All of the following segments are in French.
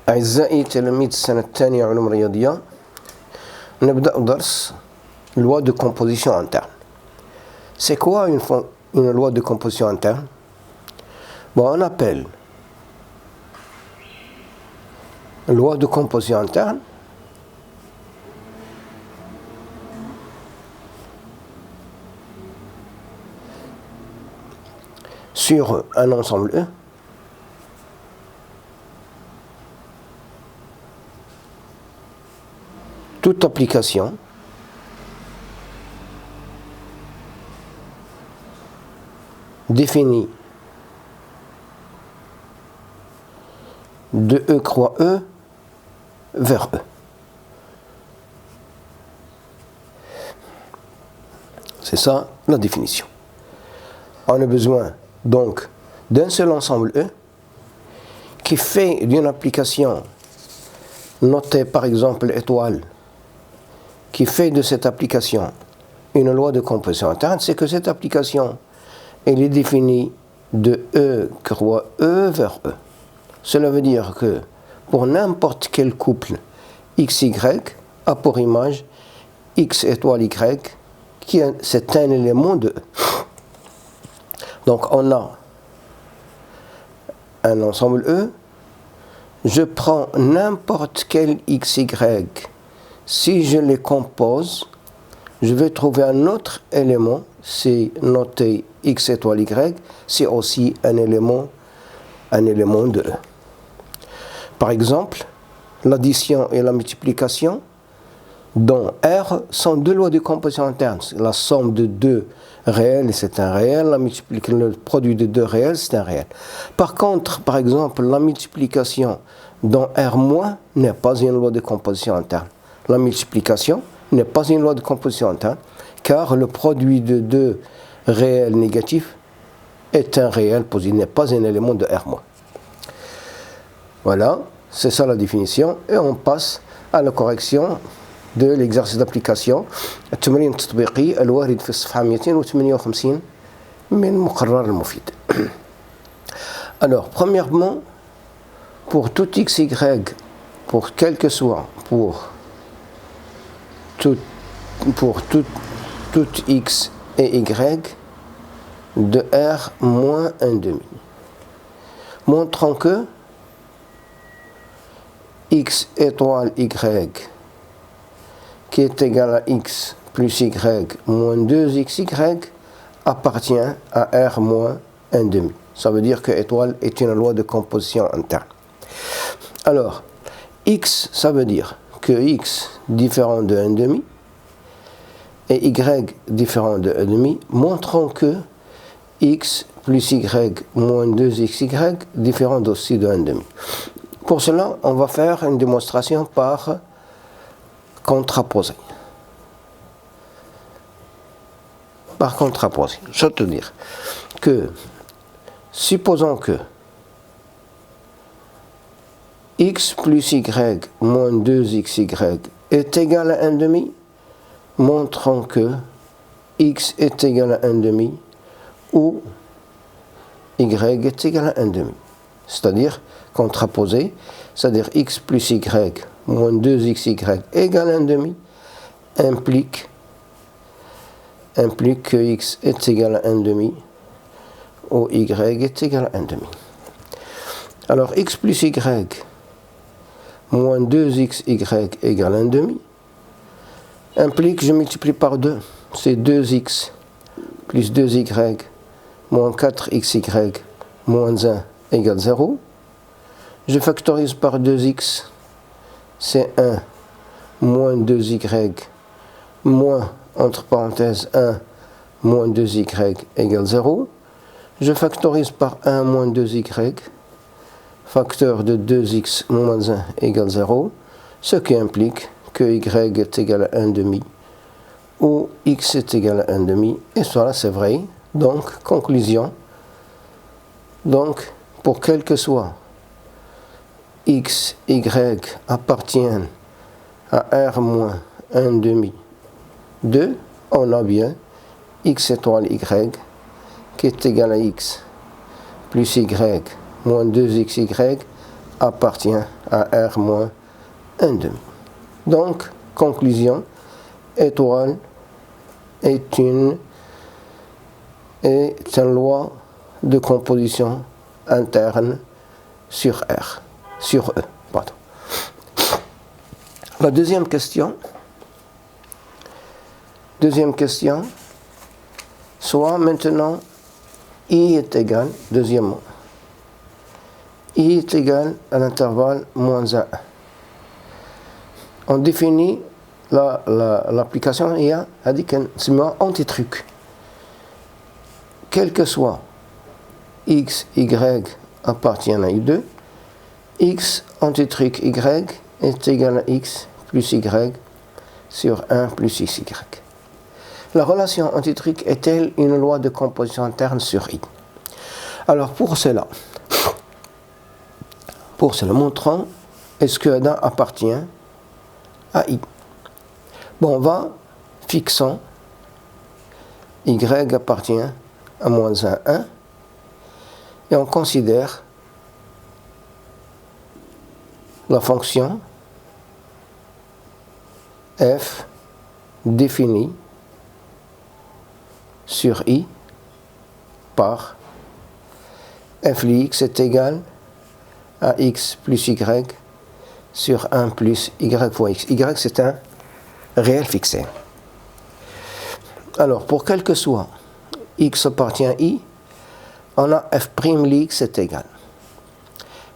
أعزائي تلاميذ السنة الثانية علوم رياضية، نبدأ درس loi de composition interne. C'est quoi une loi de composition interne? Bon, on appelle loi de composition interne sur un ensemble E toute application définie de E croix E vers E. C'est ça la définition. On a besoin donc d'un seul ensemble E qui fait d'une application notée par exemple étoile, qui fait de cette application une loi de composition interne, c'est que cette application elle est définie de E croix E vers E. Cela veut dire que pour n'importe quel couple XY a pour image X étoile Y, c'est un élément de E. Donc on a un ensemble E, je prends n'importe quel XY, si je les compose, je vais trouver un autre élément, c'est noté X étoile Y, c'est aussi un élément de E. Par exemple, l'addition et la multiplication dans R sont deux lois de composition interne. La somme de deux réels, c'est un réel, le produit de deux réels, c'est un réel. Par contre, par exemple, la multiplication dans R- n'est pas une loi de composition interne. La multiplication n'est pas une loi de composition interne, car le produit de deux réels négatifs est un réel positif, n'est pas un élément de R-. Voilà, c'est ça la définition, et on passe à la correction de l'exercice d'application. التمرين التطبيقي الوارد في الصفحة 258 من مقرر المفيد. Alors, premièrement, pour tout XY, pour quel que soit, pour tout X et Y de R moins 1,5. Montrons que X étoile Y qui est égal à X plus Y moins 2XY appartient à R moins 1,5. Ça veut dire que étoile est une loi de composition interne. Alors, X, ça veut dire que X différent de 1,5 et Y différent de 1,5, montrons que X plus Y moins 2XY différent aussi de 1,5. Pour cela, on va faire une démonstration par contraposé. Par contraposé, je veux dire que, supposons que X plus Y moins 2XY est égal à 1,5, montrons que X est égal à 1,5 ou Y est égal à 1,5. C'est-à-dire contraposé, c'est-à-dire X plus Y moins 2XY égale 1,5 implique que X est égal à 1,5 ou Y est égal à 1,5. Alors X plus Y moins 2XY égale 1,5 implique, je multiplie par 2, c'est 2X plus 2Y moins 4XY moins 1 égale 0. Je factorise par 2X, c'est 1 moins 2Y moins, entre parenthèses, 1 moins 2Y égale 0. Je factorise par 1 moins 2Y, facteur de 2x moins 1 égale 0, ce qui implique que Y est égal à 1,5 ou X est égal à 1,5, et cela c'est vrai. Donc, conclusion, donc, pour quel que soit X, Y appartiennent à R moins 1,5, 2, on a bien X étoile Y qui est égal à X plus Y moins 2XY appartient à R moins 1,5. Donc, conclusion, étoile est une loi de composition interne sur R, sur E. Pardon. La deuxième question, soit maintenant I est égal, deuxièmement, I est égal à l'intervalle moins 1. On définit l'application IA a dit qu'un anti-truc. Quel que soit x, y appartient à I2, x anti-truc y est égal à x plus y sur 1 plus xy. La relation anti-truc est-elle une loi de composition interne sur I? Alors pour cela, montrons est-ce que Adam appartient à I. Bon, on va fixant y appartient à moins 1 et on considère la fonction f définie sur I par f de x est égal à x plus y sur 1 plus y fois x. Y, c'est un réel fixé. Alors, pour quel que soit x appartient à I, on a f' de x est égal.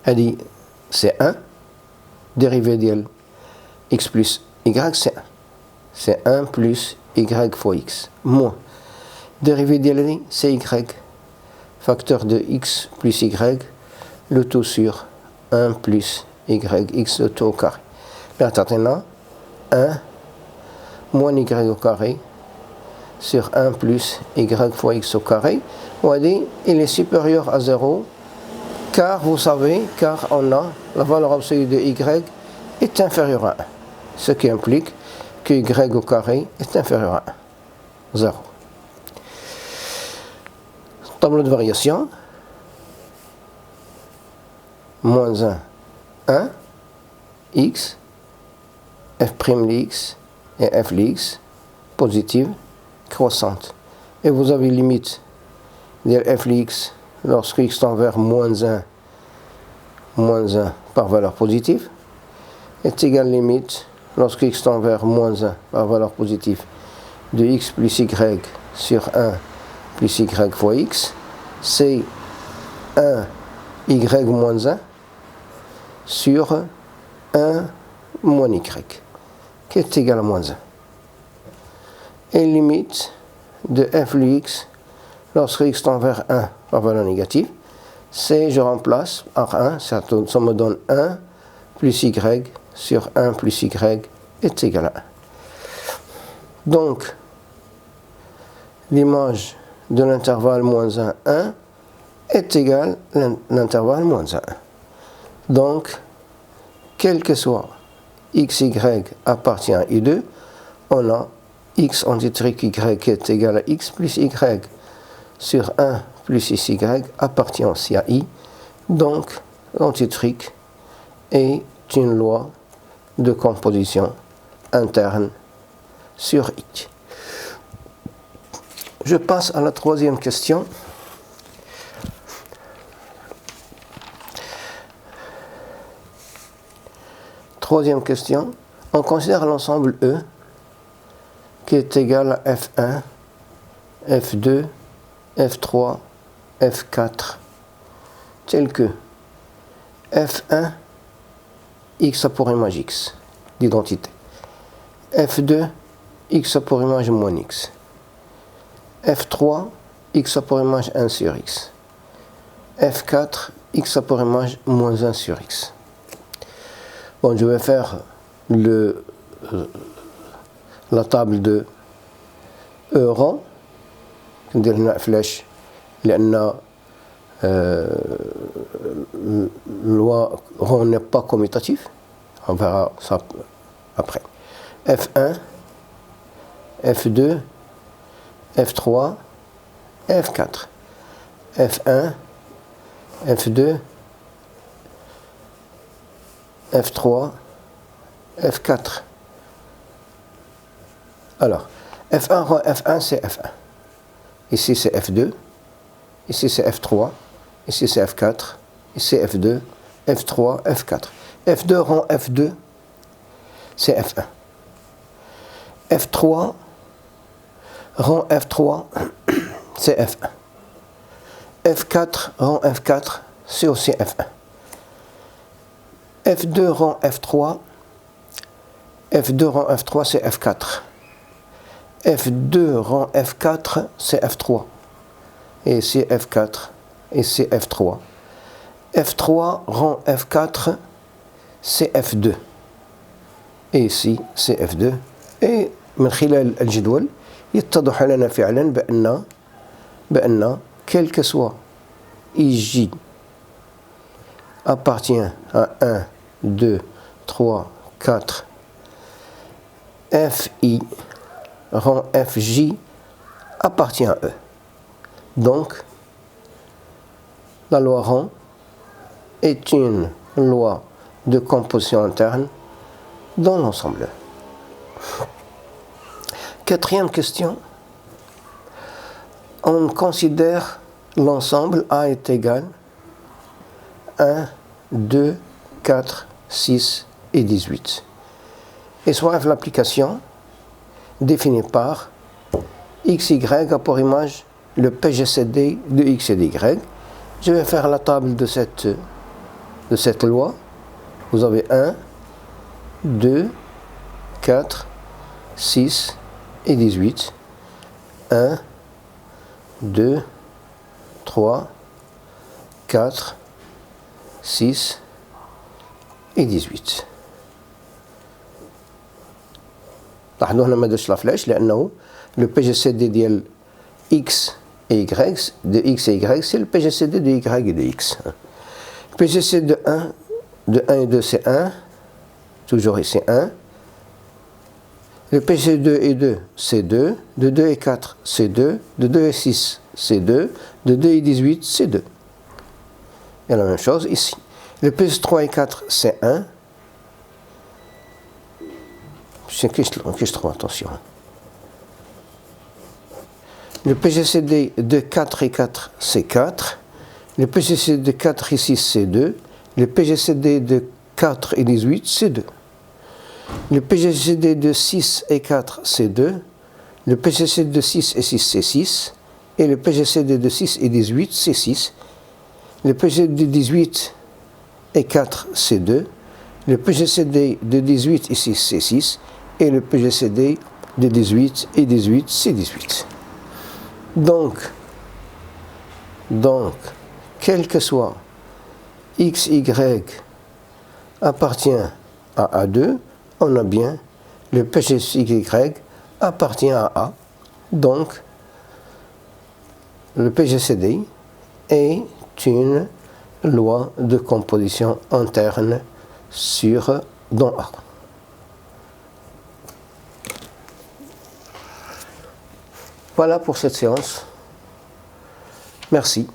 Elle dit, c'est 1, dérivé de x plus y, c'est 1. C'est 1 plus y fois x, moins. Dérivé de l, c'est y, facteur de x plus y, le tout sur 1 plus y, x le tout au carré. Là, maintenant, 1 moins y au carré sur 1 plus y fois x au carré. On va dire il est supérieur à 0, car vous savez, car on a la valeur absolue de y est inférieure à 1. Ce qui implique que y au carré est inférieur à 1. 0. Tableau de variation. Moins 1, 1, x, f' de x et f de x, positive, croissante. Et vous avez limite de f de x lorsque x tend vers moins 1 par valeur positive, est égal limite lorsque x tend vers moins 1 par valeur positive de x plus y sur 1 plus y fois x, c'est 1 y moins 1 sur 1 moins y, qui est égal à moins 1. Et limite de f de x lorsque x tend vers 1 par valeur négative, c'est, je remplace par 1, ça me donne 1 plus y sur 1 plus y est égal à 1. Donc, l'image de l'intervalle moins 1, 1 est égale à l'intervalle moins 1. Donc, quel que soit x, y appartient à I2, on a x anti-truc y qui est égal à x plus y sur 1 plus y appartient aussi à I. Donc, l'anti-truc est une loi de composition interne sur I. Je passe à la troisième question. Troisième question, on considère l'ensemble E qui est égal à F1, F2, F3, F4, tel que F1, x a pour image x, d'identité. F2, x a pour image moins x. F3, x a pour image 1 sur x. F4, x a pour image moins 1 sur x. Bon, je vais faire la table de E rond. ندير هنا فلاش لأن loi rond n'est pas commutatif. On verra ça après. F1, F2, F3, F4. F1, F2, F3, F4. Alors, F1 rang F1, c'est F1. Ici, c'est F2. Ici, c'est F3. Ici, c'est F4. Ici, F2. F3, F4. F2 rang F2, c'est F1. F3 rang F3, c'est F1. F4 rang F4, c'est aussi F1. F2 rang F3, F2 rang F3, c'est F4. F2 rang F4, c'est F3. Et ici F4, ici F3. F3 rang F4, c'est F2. Et ici, c'est F2. Et من خلال الجدول يتضح لنا فعلا بأن quel que soit IJ appartient à 1, 2, 3, 4, FI rang FJ appartient à E. Donc, la loi rang est une loi de composition interne dans l'ensemble. Quatrième question. On considère l'ensemble A est égal 1, 2, 4, 6 et 18. Et soit l'application définie par XY a pour image le PGCD de X et d'Y. Je vais faire la table de cette loi. Vous avez 1, 2, 4, 6 et 18. 1, 2, 3, 4, 6 et 18. لاحظوا هنا ما درتش لا فلاش لأنه le PGCD ديال X et Y de X et Y c'est le PGCD de Y et de X. Le PGCD de 1 et 2 c'est 1, toujours ici 1. Le PGCD de 2 et 2 c'est 2, de 2 et 4 c'est 2, de 2 et 6 c'est 2, de 2 et 18 c'est 2. Et la même chose ici. Le PGCD 3 et 4 c'est 1. C'est que je trouve, attention. Le PGCD de 4 et 4 c'est 4. Le PGCD de 4 et 6 c'est 2. Le PGCD de 4 et 18 c'est 2. Le PGCD de 6 et 4 c'est 2. Le PGCD de 6 et 6 c'est 6. Et le PGCD de 6 et 18 c'est 6. Le PGCD de 18 et 4 c'est 2. Le PGCD de 18 et 6 c'est 6. Et le PGCD de 18 et 18 c'est 18. Donc, quel que soit XY appartient à A2, on a bien le PGCY appartient à A. Donc, le PGCD est une loi de composition interne dans A. Voilà pour cette séance. Merci.